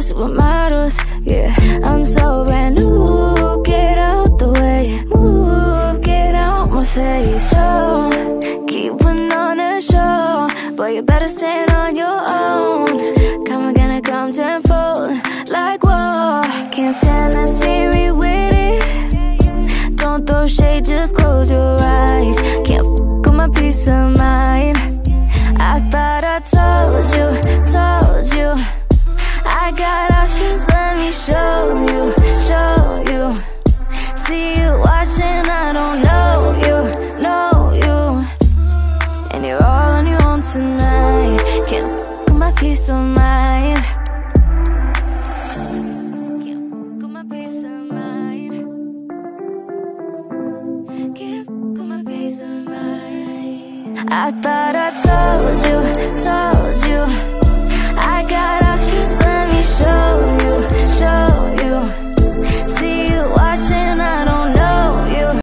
supermodels, yeah. I'm so brand new, get out the way, move, get out my face. So, keep putting on a show, but you better stand on your own. Gonna come tenfold, like whoa. Can't stand to see me with it. Don't throw shade, just close your eyes. Can't f with my peace of mind. I thought I told you I got options, let me show you. See you watching, I don't know you. And you're all on your own tonight. Can't f with my peace of mind. Can't f with my peace of mind. Can't f with my peace of mind. I thought I told you